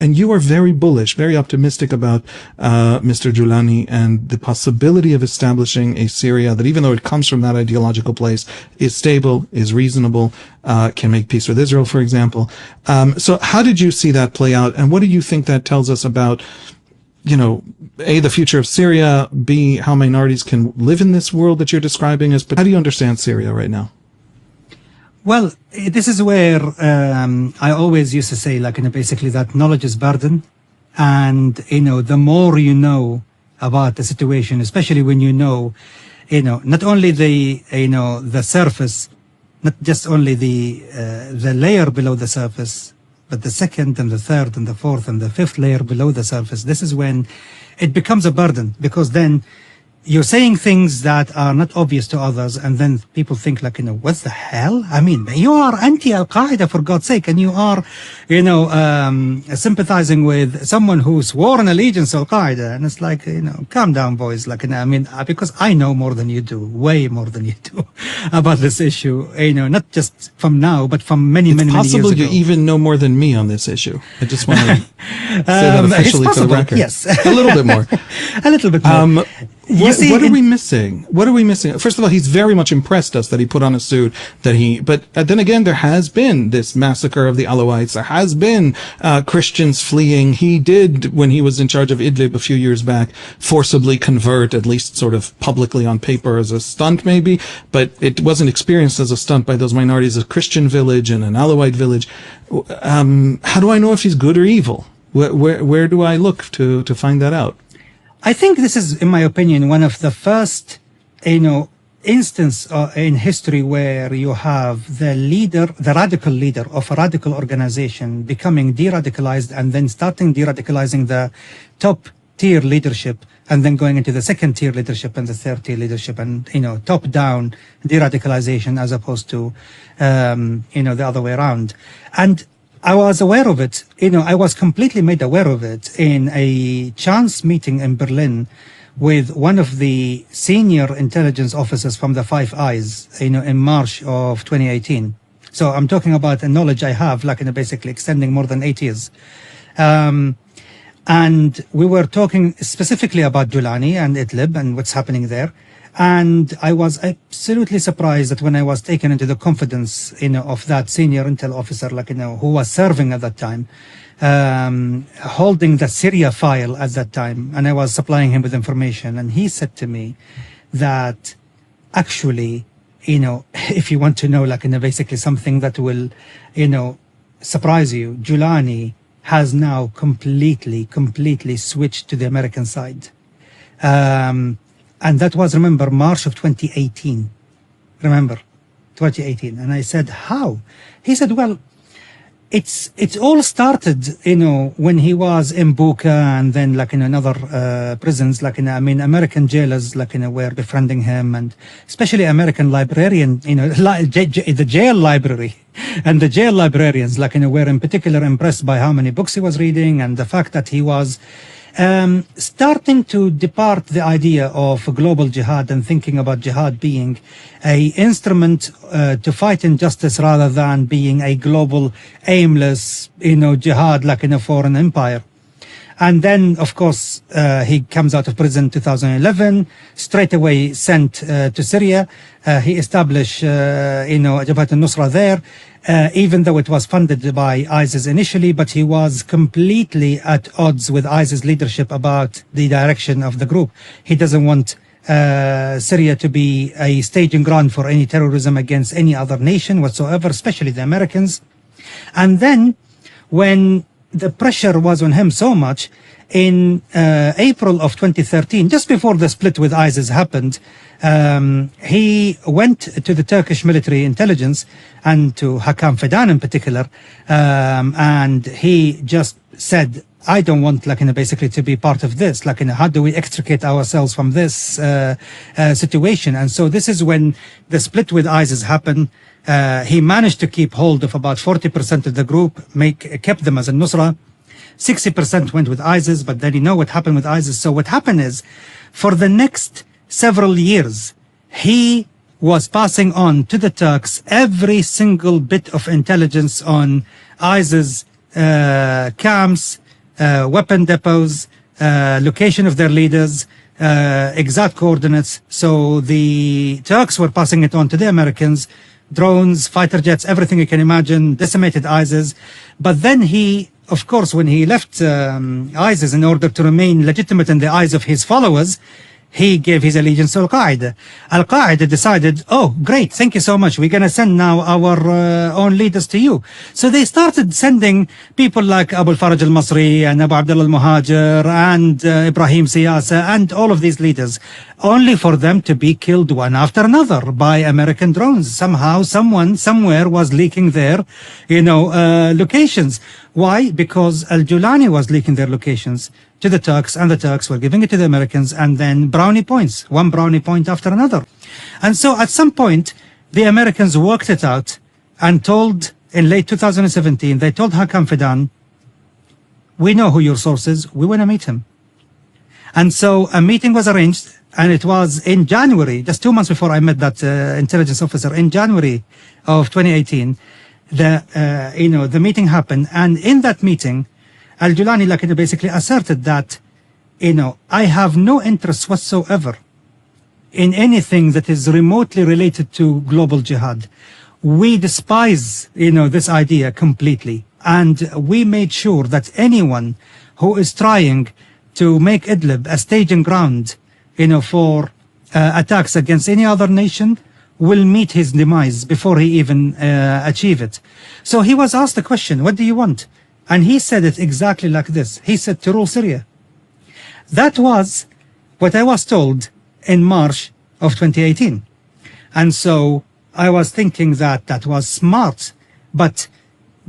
and you are very bullish, very optimistic about Mr. Jolani and the possibility of establishing a Syria that, even though it comes from that ideological place, is stable, is reasonable, can make peace with Israel, for example. So how did you see that play out, and what do you think that tells us about, A, the future of Syria, B, how minorities can live in this world that you're describing as, but how do you understand Syria right now? Well, this is where I always used to say, basically that knowledge is burden. And, the more you know about the situation, especially when not only the surface, not just only the layer below the surface, but the second and the third and the fourth and the fifth layer below the surface. This is when it becomes a burden, because then you're saying things that are not obvious to others, and then people think what the hell? I mean, you are anti-Al-Qaeda, for God's sake, and you are, sympathizing with someone who swore an allegiance to Al-Qaeda, and it's calm down, boys. Because I know more than you do, way more than you do, about this issue. Not just from now, but from many years ago. It's possible you even know more than me on this issue. I just want to say that officially for the record. Yes, a little bit more. A little bit more. What are we missing? What are we missing? First of all, he's very much impressed us that he put on a suit, but then again, there has been this massacre of the Alawites. There has been Christians fleeing. He did, when he was in charge of Idlib a few years back, forcibly convert, at least sort of publicly on paper as a stunt maybe, but it wasn't experienced as a stunt by those minorities, a Christian village and an Alawite village. How do I know if he's good or evil? Where do I look to find that out? I think this is, in my opinion, one of the first, instance in history where you have the radical leader of a radical organization becoming de-radicalized and then starting de-radicalizing the top tier leadership and then going into the second tier leadership and the third tier leadership and, top down de-radicalization as opposed to, the other way around. And I was aware of it, I was completely made aware of it in a chance meeting in Berlin with one of the senior intelligence officers from the Five Eyes, in March of 2018. So I'm talking about a knowledge I have, basically extending more than 8 years. And we were talking specifically about Jolani and Idlib and what's happening there. And I was absolutely surprised that when I was taken into the confidence, of that senior intel officer, who was serving at that time, holding the Syria file at that time, and I was supplying him with information, and he said to me that actually, if you want to know, basically something that will, surprise you, Jolani has now completely switched to the American side. And that was, remember, March of 2018. Remember, 2018. And I said, how? He said, well, it's all started, when he was in Buka and then, in other prisons, American jailers, were befriending him, and especially American librarian, the jail library. And the jail librarians, were in particular impressed by how many books he was reading and the fact that he was starting to depart the idea of global jihad and thinking about jihad being a instrument to fight injustice rather than being a global aimless, jihad in a foreign empire. And then, of course, he comes out of prison 2011, straight away sent to Syria. He established, Jabhat al-Nusra there, even though it was funded by ISIS initially, but he was completely at odds with ISIS leadership about the direction of the group. He doesn't want Syria to be a staging ground for any terrorism against any other nation whatsoever, especially the Americans. And then, when the pressure was on him so much, in April of 2013, just before the split with ISIS happened, he went to the Turkish military intelligence and to Hakan Fidan in particular, and he just said, I don't want, basically to be part of this. How do we extricate ourselves from this situation? And so this is when the split with ISIS happened. He managed to keep hold of about 40% of the group, kept them as a Nusra. 60% went with ISIS, but then you know what happened with ISIS. So what happened is, for the next several years, he was passing on to the Turks every single bit of intelligence on ISIS camps, weapon depots, location of their leaders, exact coordinates. So the Turks were passing it on to the Americans, drones, fighter jets, everything you can imagine, decimated ISIS. But then he, of course, when he left ISIS in order to remain legitimate in the eyes of his followers, he gave his allegiance to Al-Qaeda. Al-Qaeda decided, oh, great, thank you so much. We're going to send now our own leaders to you. So they started sending people like Abu al-Faraj al-Masri and Abu Abdullah al-Muhajir and Ibrahim Siyasa and all of these leaders, only for them to be killed one after another by American drones. Somehow, someone, somewhere was leaking their, locations. Why? Because Al-Jolani was leaking their locations to the Turks, and the Turks were giving it to the Americans, and then brownie points, one brownie point after another. And so at some point, the Americans worked it out and told, in late 2017, they told Hakam Fidan, we know who your source is, we want to meet him. And so a meeting was arranged, and it was in January, just 2 months before I met that intelligence officer, in January of 2018, the meeting happened. And in that meeting, Al-Jolani basically asserted that, I have no interest whatsoever in anything that is remotely related to global jihad. We despise, this idea completely. And we made sure that anyone who is trying to make Idlib a staging ground, for attacks against any other nation will meet his demise before he even achieve it. So he was asked the question, what do you want? And he said it exactly like this. He said, to rule Syria. That was what I was told in March of 2018. And so I was thinking that that was smart. But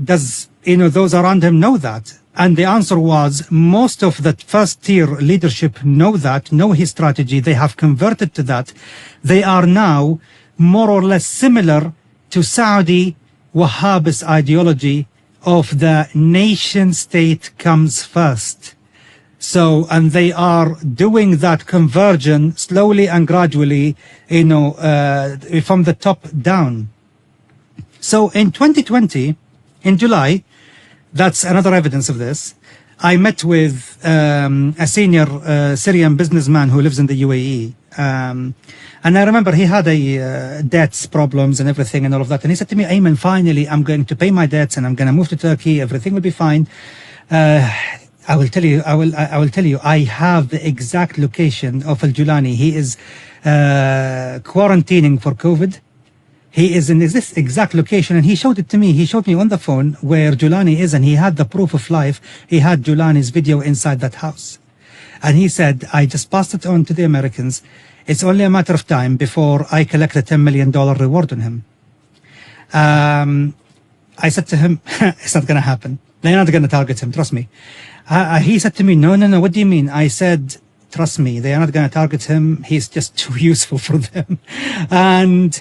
does, those around him know that? And the answer was, most of the first tier leadership know that, know his strategy. They have converted to that. They are now more or less similar to Saudi Wahhabist ideology of the nation state comes first. So, and they are doing that conversion slowly and gradually, from the top down. So in 2020, in July, that's another evidence of this. I met with a senior Syrian businessman who lives in the UAE. And I remember he had debts problems and everything and all of that. And he said to me, Ayman, finally, I'm going to pay my debts and I'm going to move to Turkey. Everything will be fine. I will tell you, I have the exact location of Al-Jolani. He is quarantining for COVID. He is in this exact location, and he showed it to me. He showed me on the phone where Jolani is, and he had the proof of life. He had Jolani's video inside that house. And he said, I just passed it on to the Americans. It's only a matter of time before I collect a $10 million reward on him. I said to him, it's not going to happen. They're not going to target him, trust me. He said to me, no, what do you mean? I said, trust me, they are not going to target him. He's just too useful for them. And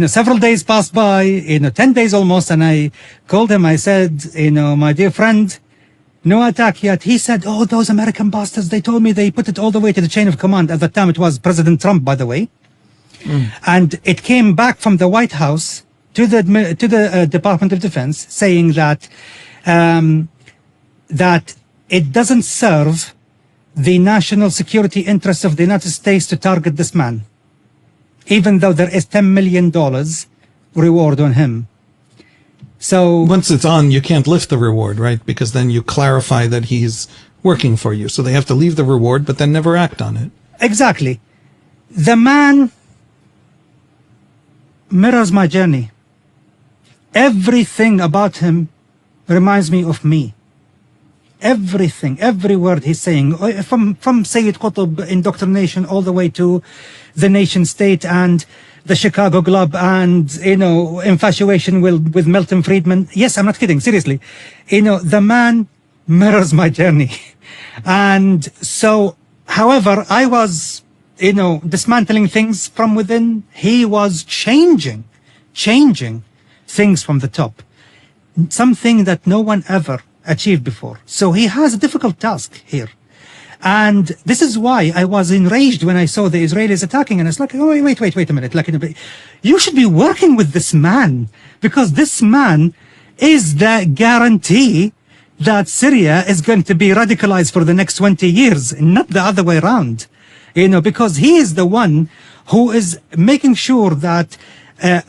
several days passed by, 10 days almost, and I called him. I said, my dear friend, no attack yet. He said, oh, those American bastards, they told me they put it all the way to the chain of command. At that time, it was President Trump, by the way. And it came back from the White House to the Department of Defense saying that, that it doesn't serve the national security interests of the United States to target this man, even though there is $10 million reward on him. So once it's on, you can't lift the reward, right? Because then you clarify that he's working for you. So they have to leave the reward, but then never act on it. Exactly. The man mirrors my journey. Everything about him reminds me of me. Everything, every word he's saying, from Sayyid Qutb indoctrination all the way to the nation state and the Chicago Club and, infatuation with Milton Friedman. Yes, I'm not kidding, seriously. The man mirrors my journey. And so, however, I was, dismantling things from within. He was changing things from the top. Something that no one ever achieved before. So he has a difficult task here. And this is why I was enraged when I saw the Israelis attacking. And it's like, oh, wait a minute. You should be working with this man, because this man is the guarantee that Syria is going to be radicalized for the next 20 years, not the other way around. You know, because he is the one who is making sure that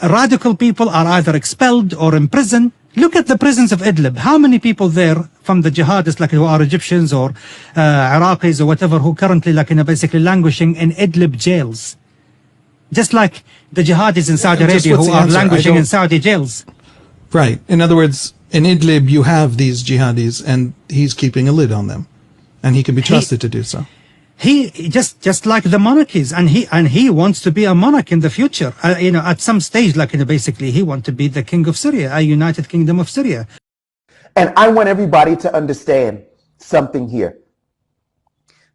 radical people are either expelled or in prison. Look at the prisons of Idlib. How many people there from the jihadists, like who are Egyptians or Iraqis or whatever, who currently, like, you know, basically languishing in Idlib jails? Just like the jihadis in Saudi Arabia who are languishing in Saudi jails. Right. In other words, in Idlib, you have these jihadis, and he's keeping a lid on them, and he can be trusted to do so. He just like the monarchies, and he wants to be a monarch in the future. You know, at some stage, like, you know, basically, he wants to be the king of Syria, a united kingdom of Syria. And I want everybody to understand something here.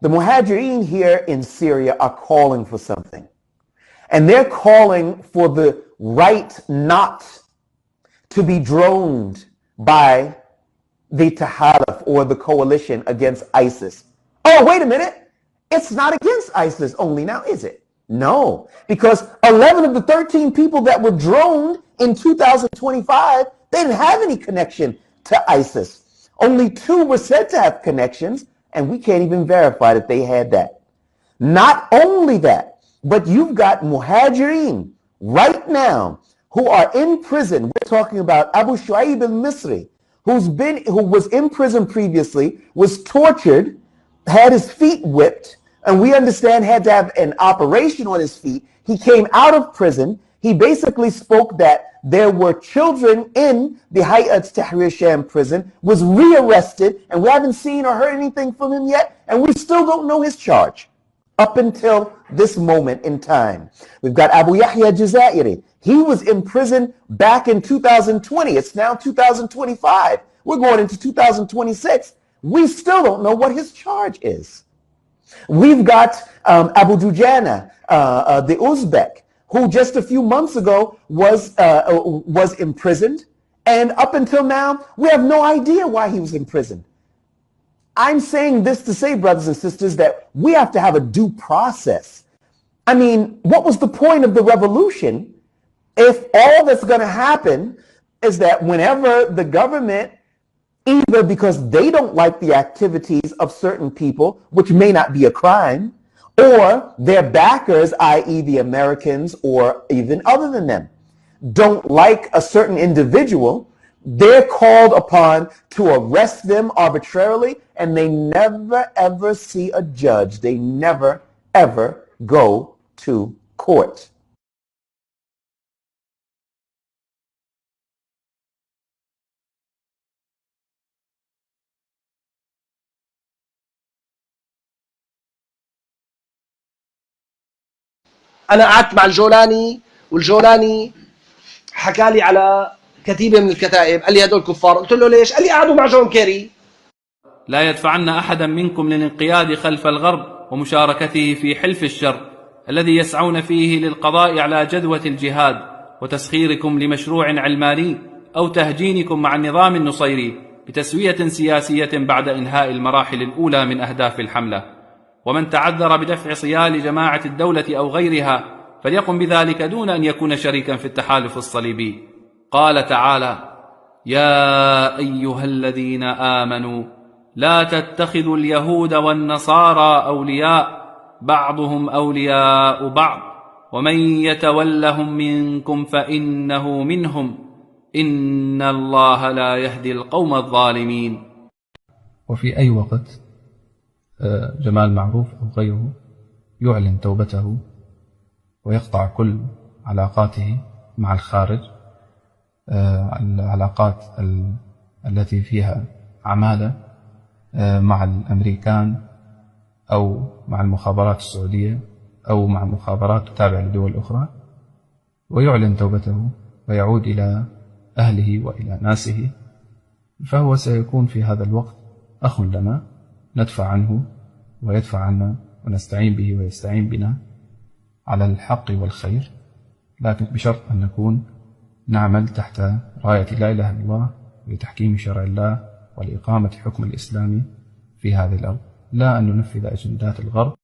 The Muhajirin here in Syria are calling for something, and they're calling for the right not to be droned by the Tahaluf or the coalition against ISIS. Oh, wait a minute. It's not against ISIS only now, is it? No, because 11 of the 13 people that were droned in 2025, they didn't have any connection to ISIS. Only 2 were said to have connections, and we can't even verify that they had that. Not only that, but you've got Muhajirin right now who are in prison. We're talking about Abu Shu'aib al-Misri, who was in prison previously, was tortured, had his feet whipped, and we understand had to have an operation on his feet. He came out of prison. He basically spoke that there were children in the Hayat Tahrir Sham prison, was rearrested, and we haven't seen or heard anything from him yet, and we still don't know his charge up until this moment in time. We've got Abu Yahya Jazairi. He was in prison back in 2020. It's now 2025. We're going into 2026. We still don't know what his charge is. We've got Abu Dujana, the Uzbek, who just a few months ago was imprisoned. And up until now, we have no idea why he was imprisoned. I'm saying this to say, brothers and sisters, that we have to have a due process. I mean, what was the point of the revolution if all that's going to happen is that whenever the government, either because they don't like the activities of certain people, which may not be a crime, or their backers, i.e. the Americans or even other than them, don't like a certain individual, they're called upon to arrest them arbitrarily, and they never ever see a judge. They never ever go to court. أنا قعدت مع الجولاني، والجولاني حكى لي على كتيبة من الكتائب، قال لي هدول كفار. قلت له ليش؟ قال لي قعدوا مع جون كيري. لا يدفعن أحدا منكم للانقياد خلف الغرب ومشاركته في حلف الشر الذي يسعون فيه للقضاء على جدوى الجهاد وتسخيركم لمشروع علماني أو تهجينكم مع النظام النصيري بتسوية سياسية بعد إنهاء المراحل الأولى من أهداف الحملة. ومن تعذر بدفع صيال جماعة الدولة أو غيرها فليقم بذلك دون أن يكون شريكا في التحالف الصليبي. قال تعالى: يا أيها الذين آمنوا لا تتخذوا اليهود والنصارى أولياء بعضهم أولياء بعض ومن يتولهم منكم فإنه منهم إن الله لا يهدي القوم الظالمين. وفي أي وقت جمال معروف أو غيره يعلن توبته ويقطع كل علاقاته مع الخارج، العلاقات التي فيها عمالة مع الأمريكان أو مع المخابرات السعودية أو مع مخابرات تابعة لدول أخرى، ويعلن توبته ويعود إلى أهله وإلى ناسه، فهو سيكون في هذا الوقت أخ لنا ندفع عنه ويدفع عنا ونستعين به ويستعين بنا على الحق والخير، لكن بشرط أن نكون نعمل تحت راية لا إله إلا الله لتحكيم شرع الله ولإقامة حكم الإسلام في هذه الأرض، لا أن ننفذ أجندات الغرب.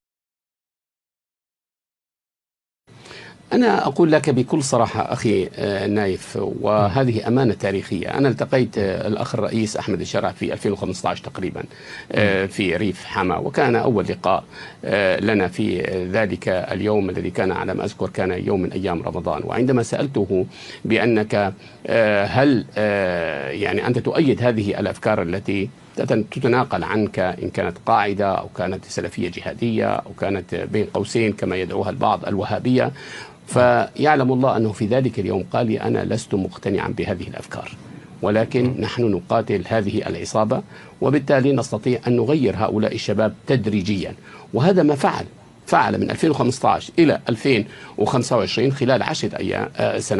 أنا أقول لك بكل صراحة أخي نايف، وهذه أمانة تاريخية. أنا التقيت الأخ الرئيس أحمد الشرع في 2015 تقريبا في ريف حما، وكان أول لقاء لنا في ذلك اليوم الذي كان على ما أذكر كان يوم من أيام رمضان. وعندما سألته بأنك هل يعني أنت تؤيد هذه الأفكار التي تتناقل عنك، إن كانت قاعدة أو كانت سلفية جهادية أو كانت بين قوسين كما يدعوها البعض الوهابية، فيعلم الله أنه في ذلك اليوم قال لي أنا لست مقتنعا بهذه الأفكار، ولكن نحن نقاتل هذه العصابة، وبالتالي نستطيع أن نغير هؤلاء الشباب تدريجيا. وهذا ما فعل من 2015 إلى 2025 خلال 10 سنوات.